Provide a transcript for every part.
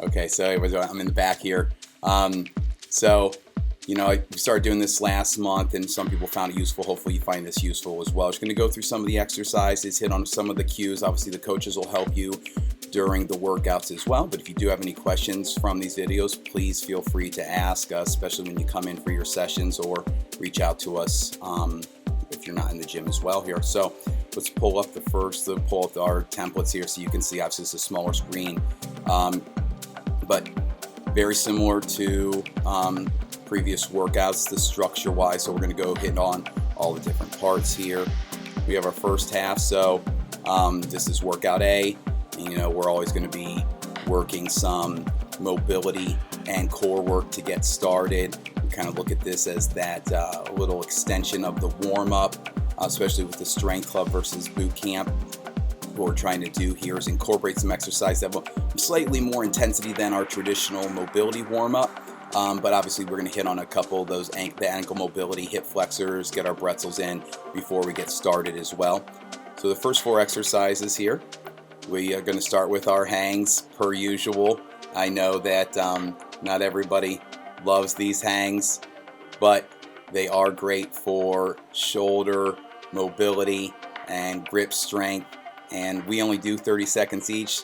Okay, so I'm in the back here. So, I started doing this last month, and some people found it useful. Hopefully, you find this useful as well. I'm just going to go through some of the exercises, hit on some of the cues. Obviously, the coaches will help you during the workouts as well. But if you do have any questions from these videos, please feel free to ask, especially when you come in for your sessions, or reach out to us if you're not in the gym as well here. So let's pull up our templates here so you can see. Obviously, it's a smaller screen, but very similar to previous workouts, the structure-wise. So we're going to go hit on all the different parts here. We have our first half. So this is workout A. We're always going to be working some mobility and core work to get started. We kind of look at this as that little extension of the warm-up, especially with the strength club versus boot camp. What we're trying to do here is incorporate some exercise that will slightly more intensity than our traditional mobility warm-up. But obviously we're going to hit on a couple of those the ankle mobility, hip flexors, get our bretzels in before we get started as well. So the first 4 exercises here, we are going to start with our hangs per usual. I know that not everybody loves these hangs, but they are great for shoulder mobility and grip strength. And we only do 30 seconds each.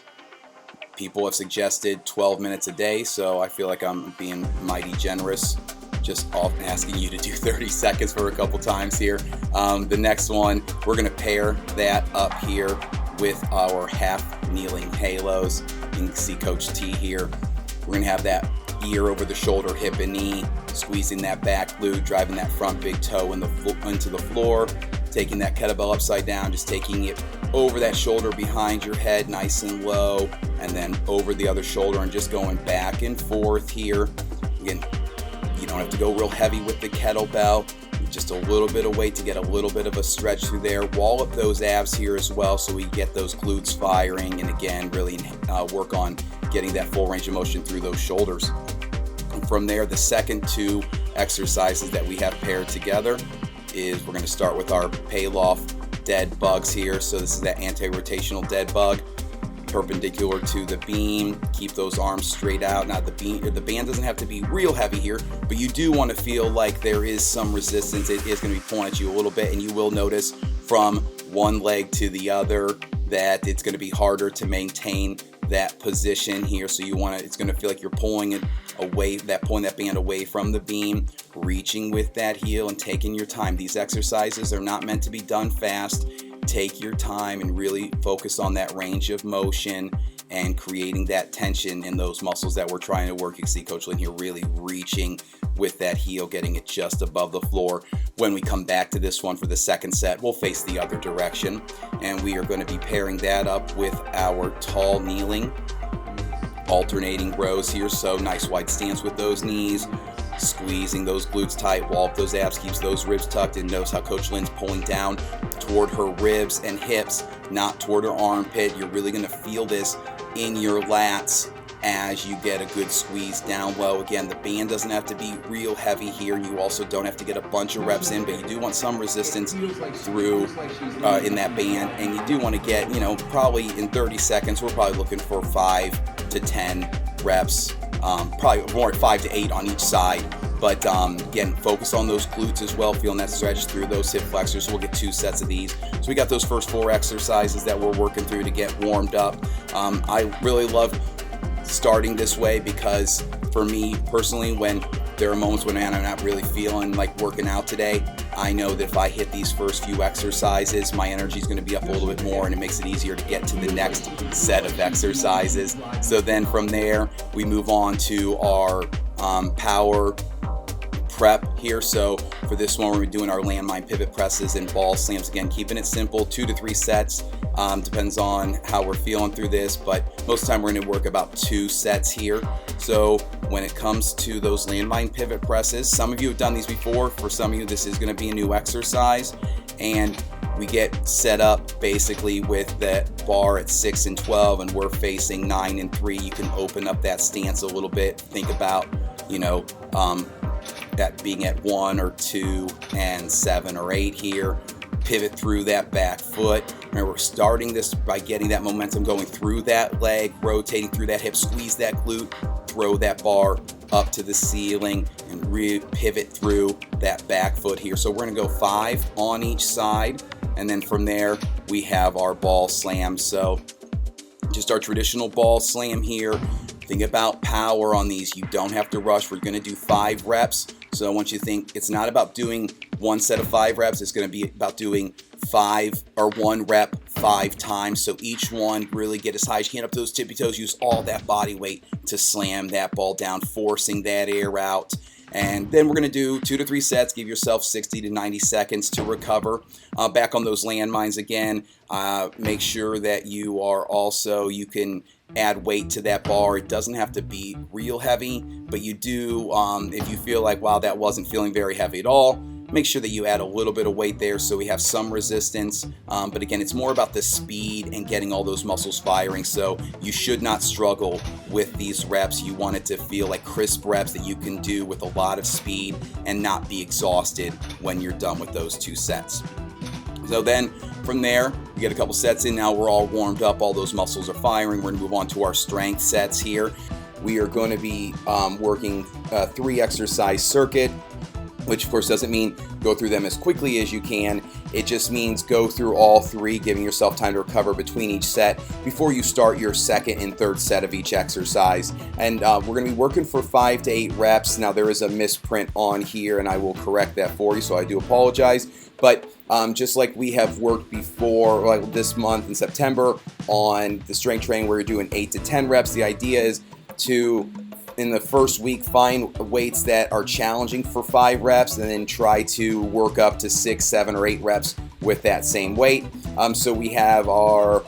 People have suggested 12 minutes a day, so I feel like I'm being mighty generous, just asking you to do 30 seconds for a couple times here. The next one, we're going to pair that up here with our half kneeling halos. You can see Coach T here. We're going to have that ear over the shoulder, hip and knee, squeezing that back glute, driving that front big toe into the floor, taking that kettlebell upside down, just taking it over that shoulder behind your head, nice and low, and then over the other shoulder, and just going back and forth here. Again, you don't have to go real heavy with the kettlebell, just a little bit of weight to get a little bit of a stretch through there. Wall up those abs here as well so we get those glutes firing, and again, really work on getting that full range of motion through those shoulders. And from there, the second 2 exercises that we have paired together is we're going to start with our Pallof dead bugs here. So this is that anti-rotational dead bug, perpendicular to the beam. Keep those arms straight out. Now the band doesn't have to be real heavy here, but you do want to feel like there is some resistance. It is going to be pulling at you a little bit, and you will notice from one leg to the other that it's going to be harder to maintain that position here. So it's going to feel like you're pulling it away, pulling that band away from the beam, reaching with that heel and taking your time. These exercises are not meant to be done fast. Take your time and really focus on that range of motion and creating that tension in those muscles that we're trying to work. You can see Coach Lynn here really reaching with that heel, getting it just above the floor. When we come back to this one for the second set, we'll face the other direction, and we are going to be pairing that up with our tall kneeling, alternating rows here. So nice wide stance with those knees, squeezing those glutes tight, wall up those abs, keeps those ribs tucked, and notice how Coach Lynn's pulling down toward her ribs and hips, not toward her armpit. You're really going to feel this in your lats as you get a good squeeze down low. Again, the band doesn't have to be real heavy here. You also don't have to get a bunch of reps in, but you do want some resistance through in that band, and you do want to get, probably in 30 seconds, we're probably looking for 5 to 10 reps, probably more at 5 to 8 on each side. But again, focus on those glutes as well, feeling that stretch through those hip flexors. So we'll get 2 sets of these. So we got those first 4 exercises that we're working through to get warmed up. I really love starting this way because for me personally, when there are moments when I'm not really feeling like working out today, I know that if I hit these first few exercises, my energy is going to be up a little bit more, and it makes it easier to get to the next set of exercises. So then from there, we move on to our power prep here. So for this one, we're doing our landmine pivot presses and ball slams. Again, keeping it simple, 2 to 3 sets. Depends on how we're feeling through this, but most of the time we're going to work about 2 sets here. So when it comes to those landmine pivot presses, some of you have done these before. For some of you, this is going to be a new exercise, and we get set up basically with that bar at 6 and 12, and we're facing 9 and 3. You can open up that stance a little bit. Think about, that being at 1 or 2 and 7 or 8 here. pivot through that back foot. Remember, we're starting this by getting that momentum going through that leg, rotating through that hip, squeeze that glute, throw that bar up to the ceiling, and pivot through that back foot here. So we're going to go 5 on each side, and then from there we have our ball slam. So just our traditional ball slam here. Think about power on these. You don't have to rush. We're going to do 5 reps. So I want you to think it's not about doing one set of 5 reps. It's going to be about doing 1 rep 5 times. So each one, really get as high as you can up to those tippy toes. Use all that body weight to slam that ball down, forcing that air out. And then we're going to do 2 to 3 sets. Give yourself 60 to 90 seconds to recover. Back on those landmines again. Make sure that you can add weight to that bar. It doesn't have to be real heavy, but you do, if you feel like, wow, that wasn't feeling very heavy at all, make sure that you add a little bit of weight there so we have some resistance. But again, it's more about the speed and getting all those muscles firing. So you should not struggle with these reps. You want it to feel like crisp reps that you can do with a lot of speed and not be exhausted when you're done with those 2 sets. So then from there, we get a couple sets in. Now we're all warmed up. All those muscles are firing. We're going to move on to our strength sets here. We are going to be working 3 exercise circuit, which of course doesn't mean go through them as quickly as you can. It just means go through all 3, giving yourself time to recover between each set before you start your second and third set of each exercise. And we're going to be working for 5 to 8 reps. Now there is a misprint on here, and I will correct that for you, so I do apologize. But just like we have worked before, like this month in September on the strength training where you're doing 8 to 10 reps, the idea is to, in the first week, find weights that are challenging for 5 reps and then try to work up to 6, 7, or 8 reps with that same weight. So we have our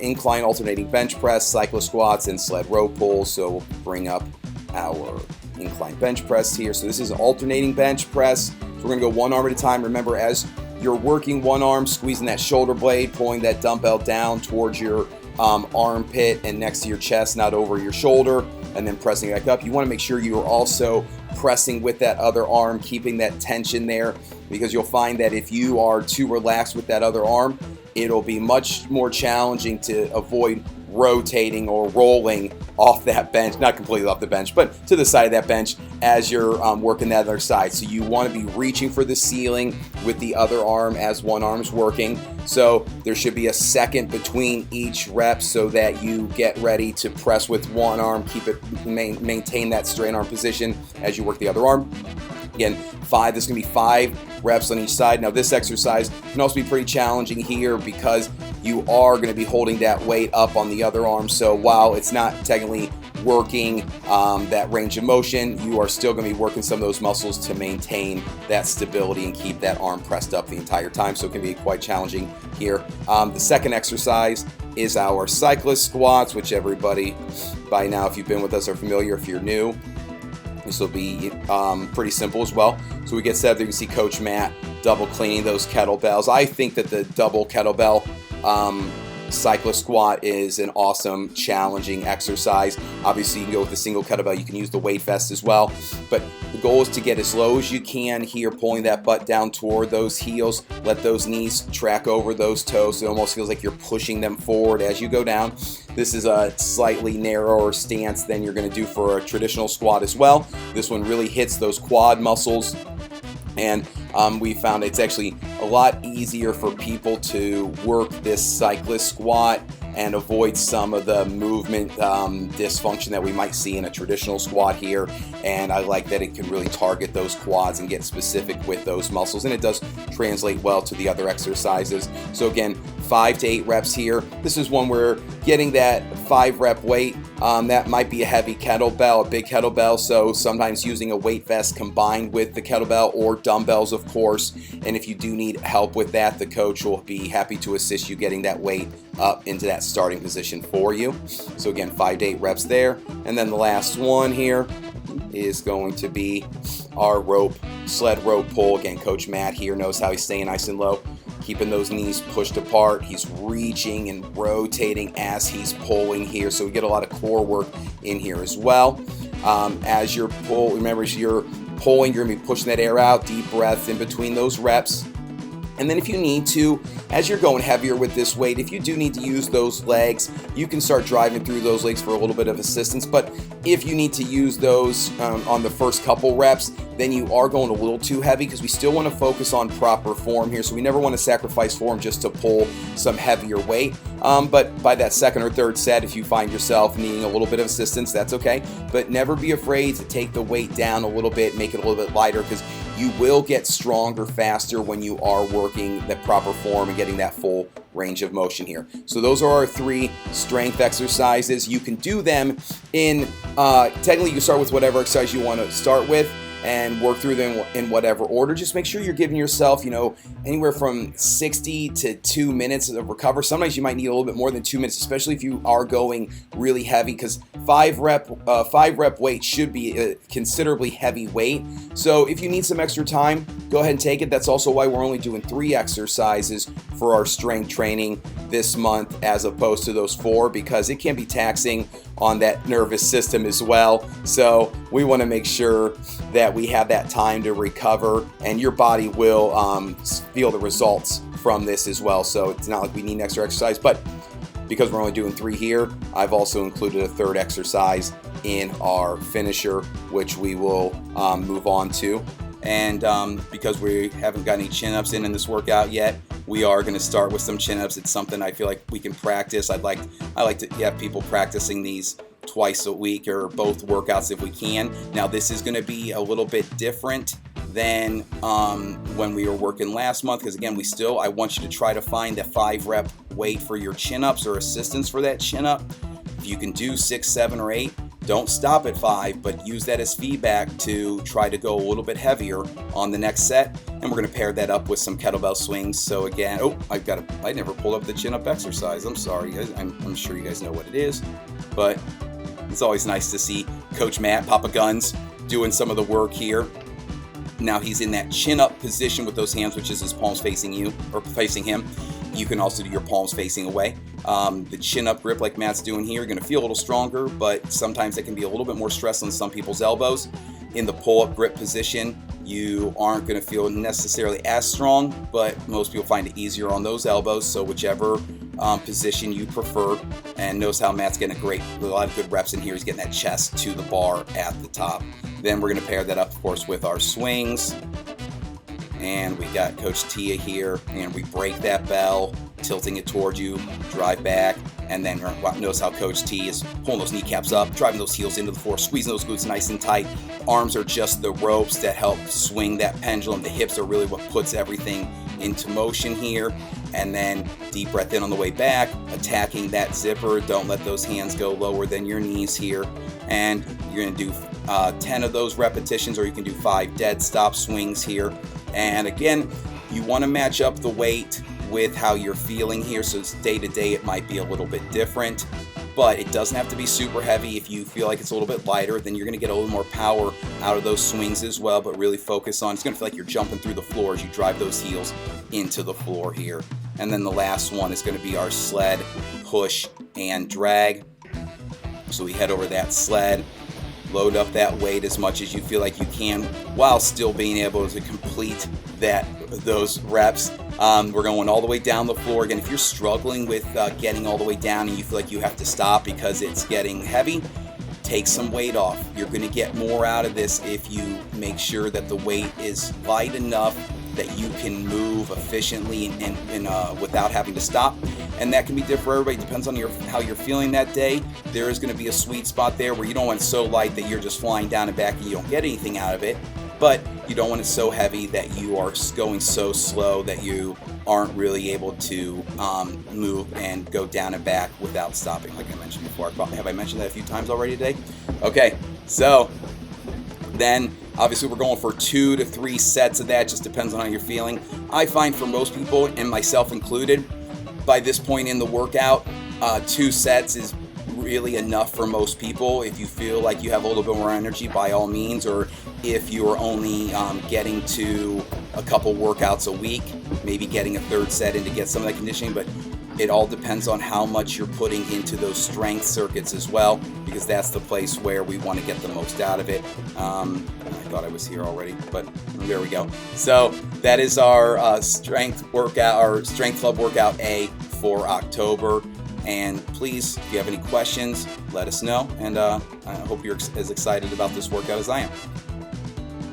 incline alternating bench press, cyclist squats, and sled rope pulls. So we'll bring up our incline bench press here. So this is an alternating bench press. So we're going to go 1 arm at a time. Remember, as you're working one arm, squeezing that shoulder blade, pulling that dumbbell down towards your armpit and next to your chest, not over your shoulder, and then pressing it back up. You want to make sure you're also pressing with that other arm, keeping that tension there, because you'll find that if you are too relaxed with that other arm, it'll be much more challenging to avoid rotating or rolling off that bench, not completely off the bench, but to the side of that bench as you're working that other side. So you want to be reaching for the ceiling with the other arm as one arm's working. So there should be a second between each rep so that you get ready to press with one arm, keep it, maintain that straight arm position as you work the other arm. Again, this is going to be 5 reps on each side. Now this exercise can also be pretty challenging here because you are going to be holding that weight up on the other arm. So while it's not technically working that range of motion, you are still going to be working some of those muscles to maintain that stability and keep that arm pressed up the entire time. So it can be quite challenging here. The second exercise is our cyclist squats, which everybody by now, if you've been with us, are familiar. If you're new, this will be pretty simple as well. So we get set up there. You can see Coach Matt double cleaning those kettlebells. I think that the double kettlebell cyclist squat is an awesome, challenging exercise. Obviously, you can go with the single kettlebell. You can use the weight vest as well. But the goal is to get as low as you can here, pulling that butt down toward those heels. Let those knees track over those toes. So it almost feels like you're pushing them forward as you go down. This is a slightly narrower stance than you're going to do for a traditional squat as well. This one really hits those quad muscles. And we found it's actually a lot easier for people to work this cyclist squat and avoid some of the movement dysfunction that we might see in a traditional squat here. And I like that it can really target those quads and get specific with those muscles. And it does translate well to the other exercises. So again, 5 to 8 reps here. This is one where getting that 5 rep weight, that might be a heavy kettlebell, a big kettlebell. So sometimes using a weight vest combined with the kettlebell or dumbbells, of course. And if you do need help with that, the coach will be happy to assist you getting that weight up into that starting position for you. So again, 5 to 8 reps there. And then the last one here is going to be our sled rope pull. Again, Coach Matt here knows how he's staying nice and low, keeping those knees pushed apart. He's reaching and rotating as he's pulling here. So we get a lot of core work in here as well. As you're remember, as you're pulling, you're going to be pushing that air out, deep breaths in between those reps. And then if you need to, as you're going heavier with this weight, if you do need to use those legs, you can start driving through those legs for a little bit of assistance. But if you need to use those on the first couple reps, then you are going a little too heavy, because we still want to focus on proper form here. So we never want to sacrifice form just to pull some heavier weight. But by that second or third set, if you find yourself needing a little bit of assistance, that's okay. But never be afraid to take the weight down a little bit, make it a little bit lighter, because you will get stronger faster when you are working the proper form and getting that full range of motion here. So those are our 3 strength exercises. You can do them in, technically you can start with whatever exercise you want to start with and work through them in whatever order. Just make sure you're giving yourself, anywhere from 60 to 2 minutes of recover. Sometimes you might need a little bit more than 2 minutes, especially if you are going really heavy, because 5 rep weight should be a considerably heavy weight. So if you need some extra time, go ahead and take it. That's also why we're only doing 3 exercises for our strength training this month as opposed to those 4, because it can be taxing on that nervous system as well. So we want to make sure that we have that time to recover, and your body will feel the results from this as well. So it's not like we need an extra exercise, but because we're only doing 3 here, I've also included a 3rd exercise in our finisher, which we will move on to. And because we haven't got any chin-ups in this workout yet, we are going to start with some chin-ups. It's something I feel like we can practice. I like to have people practicing these twice a week or both workouts if we can. Now this is going to be a little bit different than when we were working last month, because again, I want you to try to find that 5 rep weight for your chin-ups or assistance for that chin-up. If you can do 6, 7, or 8, don't stop at 5, but use that as feedback to try to go a little bit heavier on the next set. And we're going to pair that up with some kettlebell swings. So again, I never pulled up the chin-up exercise. I'm sorry, guys. I'm sure you guys know what it is, but it's always nice to see Coach Matt, Papa Guns, doing some of the work here. Now he's in that chin-up position with those hands, which is his palms facing you or facing him. You can also do your palms facing away. The chin-up grip like Matt's doing here, you're going to feel a little stronger, but sometimes it can be a little bit more stress on some people's elbows. In the pull-up grip position, you aren't going to feel necessarily as strong, but most people find it easier on those elbows. So whichever position you prefer. And notice how Matt's getting a lot of good reps in here. He's getting that chest to the bar at the top. Then we're going to pair that up, of course, with our swings. And we got Coach Tia here, and we break that bell, tilting it towards you, drive back, and then notice how Coach T is pulling those kneecaps up, driving those heels into the floor, squeezing those glutes nice and tight. The arms are just the ropes that help swing that pendulum. The hips are really what puts everything into motion here. And then deep breath in on the way back, attacking that zipper. Don't let those hands go lower than your knees here. And you're going to do 10 of those repetitions, or you can do 5 dead stop swings here. And again, you want to match up the weight with how you're feeling here. So it's day to day, it might be a little bit different, but it doesn't have to be super heavy. If you feel like it's a little bit lighter, then you're going to get a little more power out of those swings as well, but really focus on, it's going to feel like you're jumping through the floor as you drive those heels into the floor here. And then the last one is going to be our sled, push, and drag. So we head over that sled, load up that weight as much as you feel like you can while still being able to complete those reps. We're going all the way down the floor. Again, if you're struggling with getting all the way down and you feel like you have to stop because it's getting heavy, take some weight off. You're going to get more out of this if you make sure that the weight is light enough that you can move efficiently and without having to stop. And that can be different for everybody. It depends on how you're feeling that day. There is going to be a sweet spot there where you don't want it so light that you're just flying down and back and you don't get anything out of it. But you don't want it so heavy that you are going so slow that you aren't really able to move and go down and back without stopping, like I mentioned before. Have I mentioned that a few times already today? Okay, so then obviously we're going for 2 to 3 sets of that. Just depends on how you're feeling. I find for most people, and myself included, by this point in the workout, 2 sets is really enough for most people. If you feel like you have a little bit more energy, by all means, or if you're only getting to a couple workouts a week, maybe getting a 3rd set in to get some of that conditioning. But It all depends on how much you're putting into those strength circuits as well, because that's the place where we want to get the most out of it. I thought I was here already, but there we go. So that is our strength workout, our strength club workout A for October. And please, if you have any questions, let us know. And I hope you're as excited about this workout as I am.